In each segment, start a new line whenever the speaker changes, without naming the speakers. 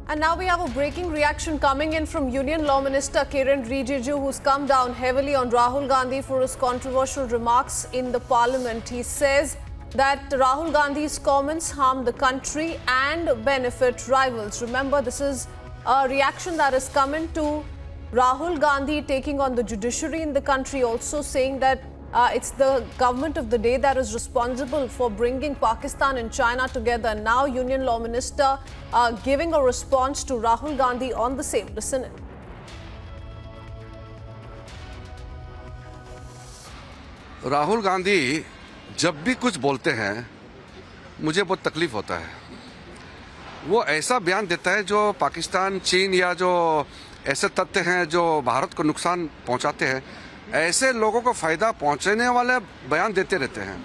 And now we have a breaking reaction coming in from Union Law Minister Kiren Rijiju, who's come down heavily on Rahul Gandhi for his controversial remarks in the parliament. He says that Rahul Gandhi's comments harm the country and benefit rivals. Remember, this is a reaction that is coming to Rahul Gandhi taking on the judiciary in the country, also saying that it's the government of the day that is responsible for bringing Pakistan and China together. Now, Union Law Minister giving a response to Rahul Gandhi on the same. Listen in.
Rahul Gandhi जब भी कुछ बोलते हैं मुझे बहुत तकलीफ होता है। वो ऐसा बयान देता है जो पाकिस्तान, चीन या जो ऐसे तथ्य हैं जो भारत को नुकसान पहुंचाते हैं, ऐसे लोगों को फायदा पहुंचाने वाले बयान देते रहते हैं।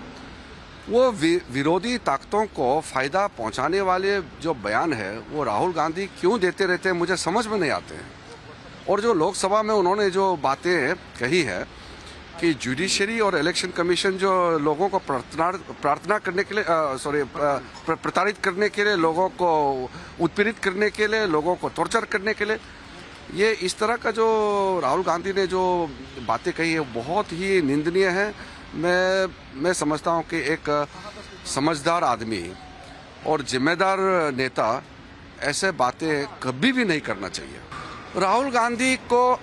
वो विरोधी ताकतों को फायदा पहुंचाने वाले जो बयान है वो राहुल गांधी क्यों देते रहते हैं, मुझे समझ में नहीं आते हैं। और जो लोकसभा में उन्होंने जो बातें कही है कि जुडिशरी और इलेक्शन कमीशन जो लोगों को प्रार्थना करने के लिए प्रताड़ित करने के लिए, लोगों को उत्पीड़ित करने के लिए, लोगों को टॉर्चर करने के लिए, ये इस तरह का जो राहुल गांधी ने जो बातें कही है बहुत ही निंदनीय है। मैं समझता हूं कि एक समझदार आदमी और जिम्मेदार नेता ऐसे बातें कभी भी नहीं करना चाहिए। राहुल गांधी को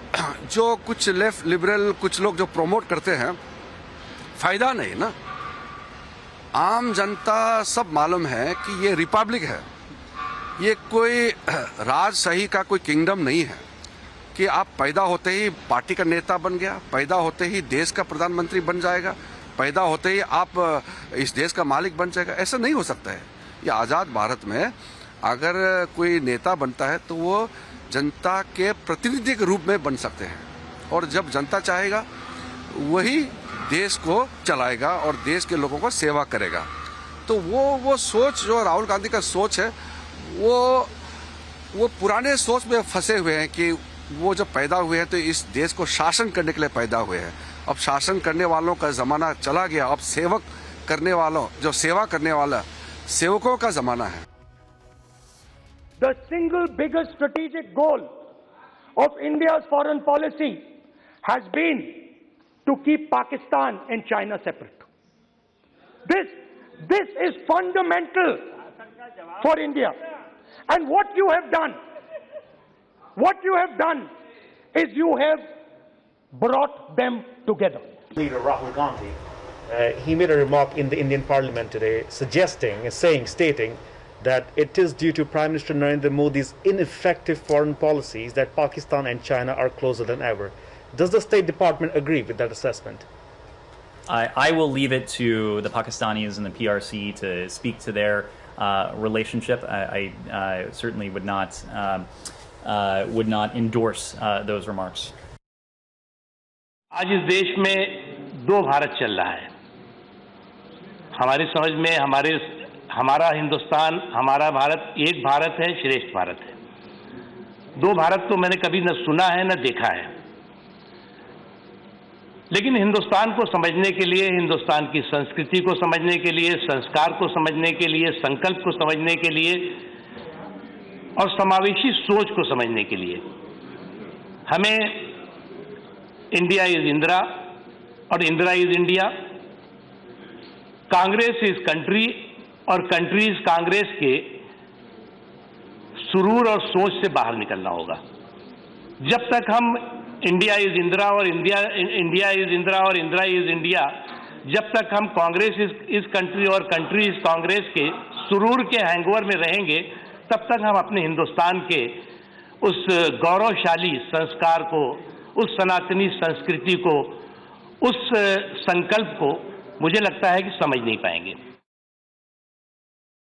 जो कुछ लेफ्ट लिबरल कुछ लोग जो प्रमोट करते हैं, फायदा नहीं ना। आम जनता सब मालूम है कि ये रिपब्लिक है, ये कोई राजशाही का कोई किंगडम नहीं है कि आप पैदा होते ही पार्टी का नेता बन गया, पैदा होते ही देश का प्रधानमंत्री बन जाएगा, पैदा होते ही आप इस देश का मालिक बन जाएगा। ऐसा नहीं हो सकता है। ये आज़ाद भारत में अगर कोई नेता बनता है तो वो जनता के प्रतिनिधि के रूप में बन सकते हैं, और जब जनता चाहेगा वही देश को चलाएगा और देश के लोगों को सेवा करेगा। तो वो सोच जो राहुल गांधी का सोच है वो पुराने सोच में फंसे हुए हैं कि वो जब पैदा हुए हैं तो इस देश को शासन करने के लिए पैदा हुए हैं। अब शासन करने वालों का जमाना चला गया, अब सेवक करने वालों जो सेवा करने वाला सेवकों का जमाना है।
The single biggest strategic goal of India's foreign policy has been to keep Pakistan and China separate. This is fundamental for India. And what you have done is you have brought them together.
Leader Rahul Gandhi, he made a remark in the Indian Parliament today stating that it is due to Prime Minister Narendra Modi's ineffective foreign policies that Pakistan and China are closer than ever. Does the State Department agree with that assessment?
I will leave it to the Pakistanis and the PRC to speak to their relationship. I certainly would not endorse those remarks.
आज इस देश में दो भारत चल रहा है। हमारी समझ में हमारा हिंदुस्तान, हमारा भारत एक भारत है, श्रेष्ठ भारत है। दो भारत तो मैंने कभी न सुना है न देखा है, लेकिन हिंदुस्तान को समझने के लिए, हिंदुस्तान की संस्कृति को समझने के लिए, संस्कार को समझने के लिए, संकल्प को समझने के लिए और समावेशी सोच को समझने के लिए हमें इंडिया इज इंदिरा और Indira is India, Congress is country और कंट्री इज कांग्रेस के सुरूर और सोच से बाहर निकलना होगा। जब तक हम इंडिया इज इंदिरा और इंडिया इज इंदिरा और इंदिरा इज इंडिया, जब तक हम कांग्रेस इज कंट्री और कंट्री इज कांग्रेस के सुरूर के हैंगओवर में रहेंगे, तब तक हम अपने हिंदुस्तान के उस गौरवशाली संस्कार को, उस सनातनी संस्कृति को, उस संकल्प को मुझे लगता है कि समझ नहीं पाएंगे।